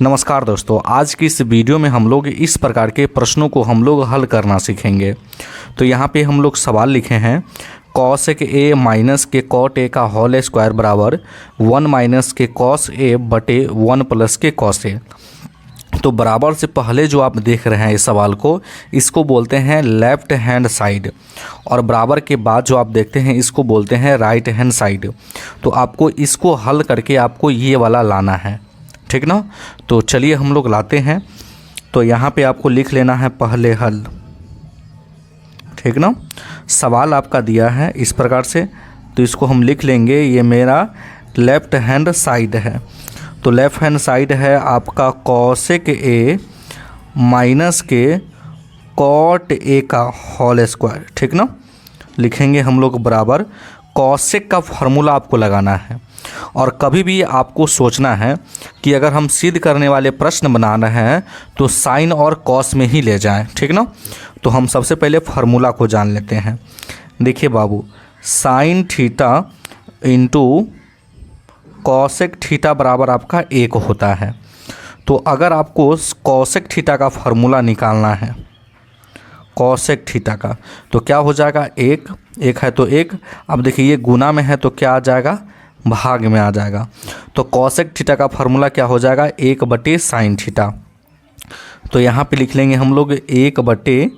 नमस्कार दोस्तों, आज की इस वीडियो में हम लोग इस प्रकार के प्रश्नों को हम लोग हल करना सीखेंगे। तो यहाँ पे हम लोग सवाल लिखे हैं कॉसेक ए माइनस के कॉट ए का होल स्क्वायर बराबर 1 माइनस के कॉस ए बटे 1 प्लस के कॉस ए। तो बराबर से पहले जो आप देख रहे हैं इस सवाल को, इसको बोलते हैं लेफ्ट हैंड साइड, और बराबर के बाद जो आप देखते हैं इसको बोलते हैं राइट हैंड साइड। तो आपको इसको हल करके आपको ये वाला लाना है, ठीक ना। तो चलिए हम लोग लाते हैं। तो यहाँ पे आपको लिख लेना है पहले हल, ठीक ना। सवाल आपका दिया है इस प्रकार से, तो इसको हम लिख लेंगे, ये मेरा लेफ्ट हैंड साइड है। तो लेफ्ट हैंड साइड है आपका कॉसेक ए माइनस के कॉट ए का होल स्क्वायर, ठीक ना। लिखेंगे हम लोग बराबर, कॉसेक का फार्मूला आपको लगाना है। और कभी भी आपको सोचना है कि अगर हम सिद्ध करने वाले प्रश्न बना रहे हैं तो साइन और कॉस में ही ले जाएं, ठीक ना। तो हम सबसे पहले फार्मूला को जान लेते हैं। देखिए बाबू, sine theta into cosec theta बराबर आपका 1 होता है। तो अगर आपको कॉसेक थीटा का फार्मूला निकालना है, कॉसेक थीटा का, तो क्या हो जाएगा, 1 है तो 1। अब देखिए ये गुना में है तो क्या आ जाएगा, भाग में आ जाएगा। तो कॉसेक थीटा का फार्मूला क्या हो जाएगा, 1 बटे साइन थीटा। तो यहाँ पे लिख लेंगे हम लोग 1 बटे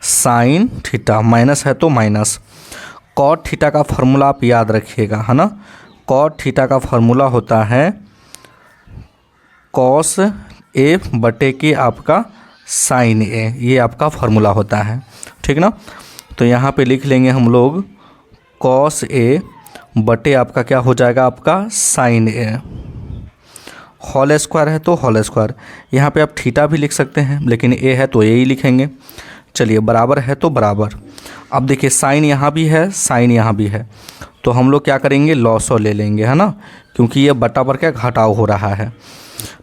साइन थीटा, माइनस है तो माइनस। कॉट थीटा का फार्मूला आप याद रखिएगा, है ना। कॉट थीटा का फार्मूला होता है कॉस ए बटे के आपका साइन ए, ये आपका फार्मूला होता है, ठीक ना। तो यहाँ पे लिख लेंगे हम लोग कॉस ए बटे आपका क्या हो जाएगा, आपका साइन ए। होल स्क्वायर है तो होल स्क्वायर, यहाँ पे आप थीटा भी लिख सकते हैं, लेकिन ए है तो ए ही लिखेंगे। चलिए, बराबर है तो बराबर। अब देखिए साइन यहाँ भी है, साइन यहाँ भी है, तो हम लोग क्या करेंगे, लॉसो ले लेंगे, है ना, क्योंकि ये बटा पर क्या घटाव हो रहा है।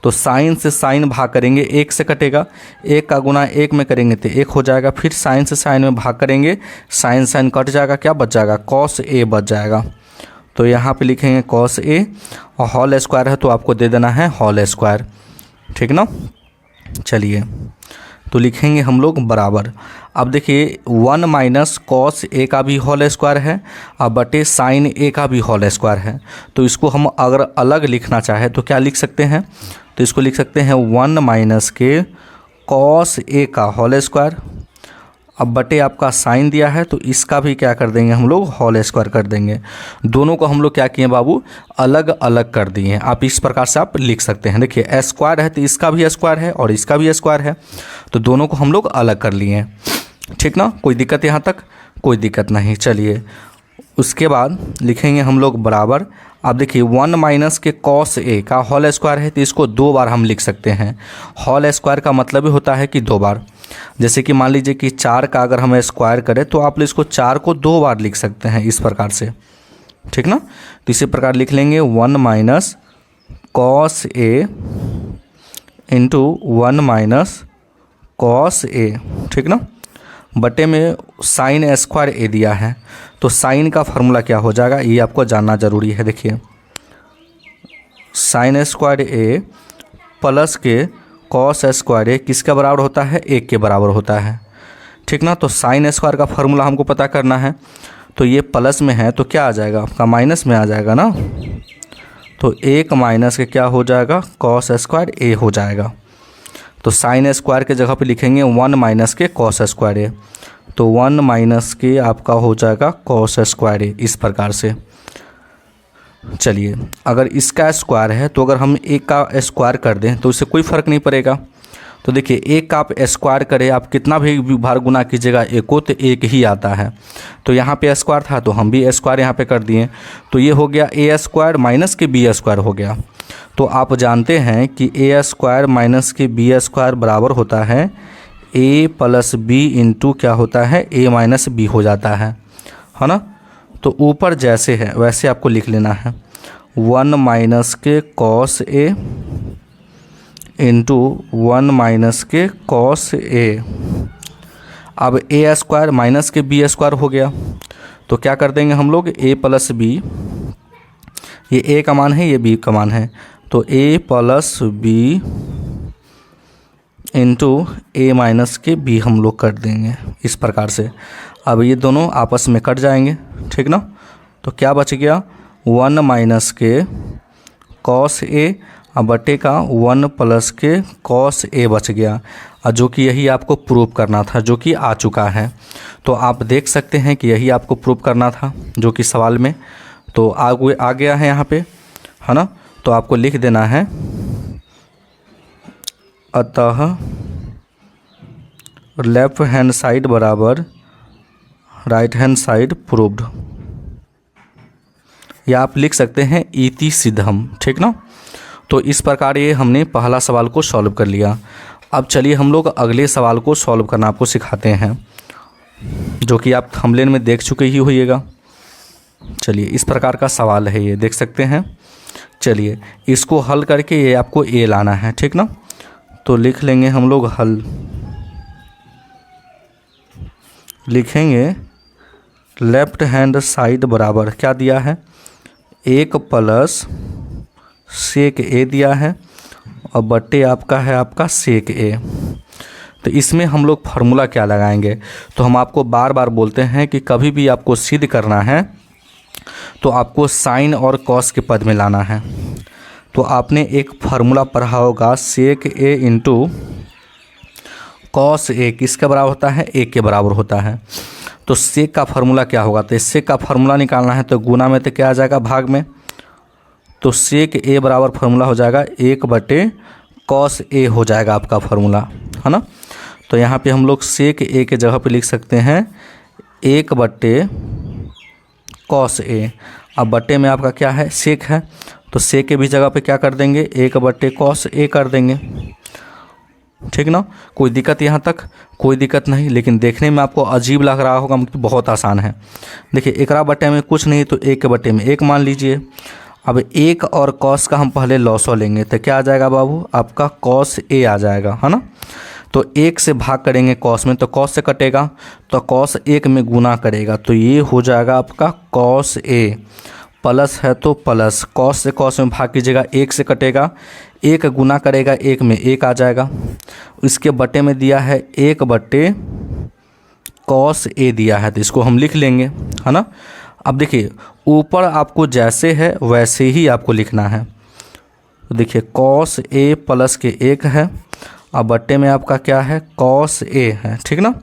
तो साइन से साइन भाग करेंगे, 1 से कटेगा, 1 का गुना 1 में करेंगे तो 1 हो जाएगा। फिर साइन से साइन में भाग करेंगे, साइन साइन कट जाएगा, क्या बच जाएगा, कॉस ए बच जाएगा। तो यहाँ पे लिखेंगे कॉस ए, और होल स्क्वायर है तो आपको दे देना है होल स्क्वायर, ठीक ना। चलिए, तो लिखेंगे हम लोग बराबर। अब देखिए 1 माइनस कॉस ए का भी होल स्क्वायर है, और बटे साइन ए का भी होल स्क्वायर है। तो इसको हम अगर अलग लिखना चाहे तो क्या लिख सकते हैं, तो इसको लिख सकते हैं 1 माइनस के कॉस ए का होल स्क्वायर, अब बटे आपका साइन दिया है तो इसका भी क्या कर देंगे हम लोग, होल स्क्वायर कर देंगे। दोनों को हम लोग क्या किए बाबू, अलग अलग कर दिए हैं। आप इस प्रकार से आप लिख सकते हैं। देखिए स्क्वायर है तो इसका भी स्क्वायर है और इसका भी स्क्वायर है, तो दोनों को हम लोग अलग कर लिए हैं, ठीक ना। कोई दिक्कत यहाँ तक, कोई दिक्कत नहीं। चलिए, उसके बाद लिखेंगे हम लोग बराबर। अब देखिए 1 माइनस के कॉस ए का होल स्क्वायर है तो इसको 2 बार हम लिख सकते हैं। होल स्क्वायर का मतलब ही होता है कि 2 बार। जैसे कि मान लीजिए कि 4 का अगर हम स्क्वायर करें तो आप इसको 4 को 2 बार लिख सकते हैं इस प्रकार से, ठीक ना। तो इसी प्रकार लिख लेंगे 1 minus cos A into 1 minus cos A, ठीक ना। बटे में साइन स्क्वायर ए दिया है, तो साइन का फार्मूला क्या हो जाएगा, ये आपको जानना ज़रूरी है। देखिए साइन स्क्वायर ए प्लस के कॉस स्क्वायर ए किसके बराबर होता है, 1 के बराबर होता है, ठीक ना। तो साइन स्क्वायर का फार्मूला हमको पता करना है, तो ये प्लस में है तो क्या आ जाएगा आपका, माइनस में आ जाएगा ना। तो 1 माइनस के क्या हो जाएगा, कॉस स्क्वायर ए हो जाएगा। तो साइन स्क्वायर के जगह पे लिखेंगे 1 माइनस के कॉस स्क्वायर ए, तो 1 माइनस के आपका हो जाएगा कॉस स्क्वायर ए, इस प्रकार से। चलिए, अगर इसका स्क्वायर है तो अगर हम 1 का स्क्वायर कर दें तो इससे कोई फ़र्क नहीं पड़ेगा। तो देखिए 1 का आप स्क्वायर करें, आप कितना भी बार गुना कीजिएगा 1 को तो 1 ही आता है। तो यहाँ पे स्क्वायर था तो हम भी स्क्वायर यहाँ पे कर दिए, तो ये हो गया ए स्क्वायर माइनस के बी स्क्वायर हो गया। तो आप जानते हैं कि ए स्क्वायर माइनस के बी स्क्वायर बराबर होता है ए प्लस बी इंटू क्या होता है, ए माइनस बी हो जाता है ना। तो ऊपर जैसे है वैसे आपको लिख लेना है, 1 माइनस के कॉस ए इंटू 1 माइनस के कॉस ए। अब ए स्क्वायर माइनस के बी स्क्वायर हो गया, तो क्या कर देंगे हम लोग, ए प्लस बी, ये ए का मान है ये बी का मान है, तो a plus B into A minus के बी हम लोग कर देंगे इस प्रकार से। अब ये दोनों आपस में कट जाएंगे, ठीक ना। तो क्या बच गया, 1 माइनस के कॉस ए अब बटे का 1 प्लस के कॉस ए बच गया, और जो कि यही आपको प्रूव करना था, जो कि आ चुका है। तो आप देख सकते हैं कि यही आपको प्रूव करना था जो कि सवाल में तो आ गया है यहाँ पे, है ना। तो आपको लिख देना है अतः लेफ्ट हैंड साइड बराबर राइट हैंड साइड प्रूव्ड, या आप लिख सकते हैं इति सिद्धम, ठीक ना। तो इस प्रकार ये हमने पहला सवाल को सॉल्व कर लिया। अब चलिए हम लोग अगले सवाल को सॉल्व करना आपको सिखाते हैं, जो कि आप थंबनेल में देख चुके ही होइएगा। चलिए इस प्रकार का सवाल है, ये देख सकते हैं। चलिए इसको हल करके ये आपको ए लाना है, ठीक ना। तो लिख लेंगे हम लोग हल, लिखेंगे लेफ्ट हैंड साइड बराबर क्या दिया है, 1 प्लस सेक ए दिया है और बट्टे आपका है आपका सेक ए। तो इसमें हम लोग फार्मूला क्या लगाएंगे, तो हम आपको बार बार बोलते हैं कि कभी भी आपको सिद्ध करना है तो आपको साइन और कॉस के पद में लाना है। तो आपने एक फार्मूला पढ़ा होगा, सेक ए इंटू कॉस ए किसके बराबर होता है, एक के बराबर होता है। तो सेक का फार्मूला क्या होगा, तो सेक का फार्मूला निकालना है तो गुना में तो क्या आ जाएगा, भाग में। तो सेक ए बराबर फार्मूला हो जाएगा 1 बटे कॉस ए हो जाएगा आपका फार्मूला, है ना। तो यहाँ पे हम लोग सेक ए के जगह पे लिख सकते हैं 1 बटे कॉस ए। अब बटे में आपका क्या है, सेक है, तो सेक के भी जगह पे क्या कर देंगे, 1 बटे कॉस ए कर देंगे, ठीक ना। कोई दिक्कत यहाँ तक, कोई दिक्कत नहीं, लेकिन देखने में आपको अजीब लग रहा होगा, मतलब बहुत आसान है। देखिए एकरा बटे में कुछ नहीं तो 1 के बटे में 1 मान लीजिए। अब 1 और कॉस का हम पहले लॉसो लेंगे तो क्या आ जाएगा बाबू, आपका कॉस ए आ जाएगा, है ना। तो 1 से भाग करेंगे कॉस में तो कॉस से कटेगा, तो कॉस 1 में गुना करेगा तो ये हो जाएगा आपका कॉस ए, प्लस है तो प्लस, कॉस से कॉस में भाग कीजिएगा 1 से कटेगा, 1 गुना करेगा 1 में 1 आ जाएगा। इसके बटे में दिया है 1 बटे कॉस ए दिया है, तो इसको हम लिख लेंगे, है ना। अब देखिए ऊपर आपको जैसे है वैसे ही आपको लिखना है। तो देखिए कॉस ए प्लस के 1 है, अब बट्टे में आपका क्या है, कॉस ए है, ठीक ना।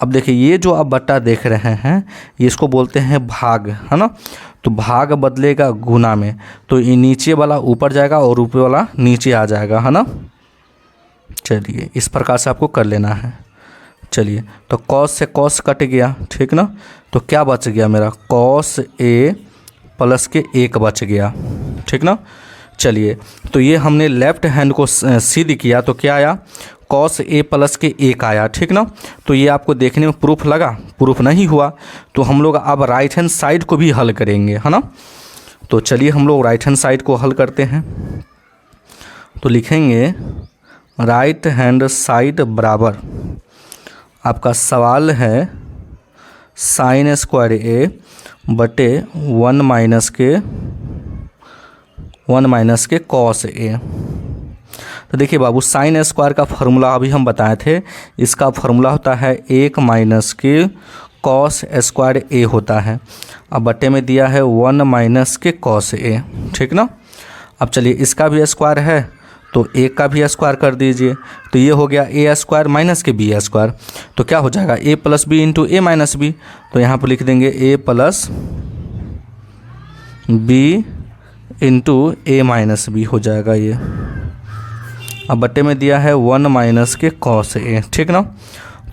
अब देखिए ये जो आप बट्टा देख रहे हैं ये इसको बोलते हैं भाग, है ना। तो भाग बदलेगा गुना में, तो ये नीचे वाला ऊपर जाएगा और ऊपर वाला नीचे आ जाएगा, है ना। चलिए इस प्रकार से आपको कर लेना है। चलिए तो कॉस से कॉस कट गया, ठीक ना। तो क्या बच गया मेरा, कॉस ए प्लस के 1 बच गया, ठीक ना। चलिए तो ये हमने लेफ्ट हैंड को सिद्ध किया तो क्या आया, कॉस ए प्लस के 1 आया, ठीक ना। तो ये आपको देखने में प्रूफ लगा, प्रूफ नहीं हुआ तो हम लोग अब राइट हैंड साइड को भी हल करेंगे, है ना। तो चलिए हम लोग राइट हैंड साइड को हल करते हैं। तो लिखेंगे राइट हैंड साइड बराबर, आपका सवाल है साइन स्क्वायर ए बटे 1 माइनस के कॉस ए। तो देखिए बाबू साइन स्क्वायर का फार्मूला अभी हम बताए थे, इसका फार्मूला होता है 1 माइनस के कॉस स्क्वायर ए होता है। अब बटे में दिया है 1 माइनस के कॉस ए, ठीक ना। अब चलिए इसका भी स्क्वायर है तो ए का भी स्क्वायर कर दीजिए, तो ये हो गया ए स्क्वायर माइनस के बी स्क्वायर। तो क्या हो जाएगा, ए plus B into A minus B. तो यहाँ पर लिख देंगे ए plus B into A minus B हो जाएगा ये। अब बट्टे में दिया है 1 माइनस के कॉस ए, ठीक ना।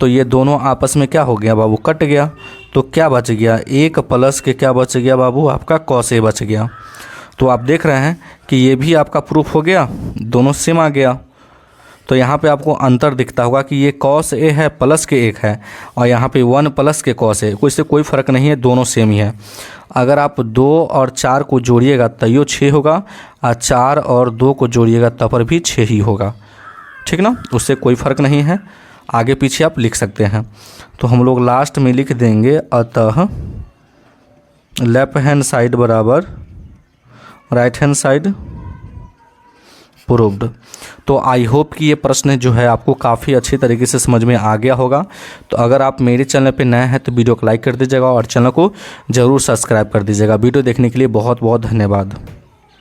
तो ये दोनों आपस में क्या हो गया बाबू, कट गया। तो क्या बच गया, 1 प्लस के क्या बच गया बाबू, आपका कॉस ए बच गया। तो आप देख रहे हैं कि ये भी आपका प्रूफ हो गया, दोनों सेम आ गया। तो यहाँ पे आपको अंतर दिखता होगा कि ये कॉस ए है प्लस के 1 है और यहाँ पे 1 प्लस के कॉस ए, इससे कोई फ़र्क नहीं है, दोनों सेम ही है। अगर आप 2 और 4 को जोड़िएगा तैयो 6 होगा, और 4 और 2 को जोड़िएगा तब पर भी 6 ही होगा, ठीक ना। उससे कोई फ़र्क नहीं है, आगे पीछे आप लिख सकते हैं। तो हम लोग लास्ट में लिख देंगे अतः लेफ्ट हैंड साइड बराबर राइट हैंड साइड प्रूव्ड। तो आई होप कि ये प्रश्न जो है आपको काफ़ी अच्छी तरीके से समझ में आ गया होगा। तो अगर आप मेरे चैनल पे नए हैं तो वीडियो को लाइक कर दीजिएगा और चैनल को ज़रूर सब्सक्राइब कर दीजिएगा। वीडियो देखने के लिए बहुत बहुत धन्यवाद।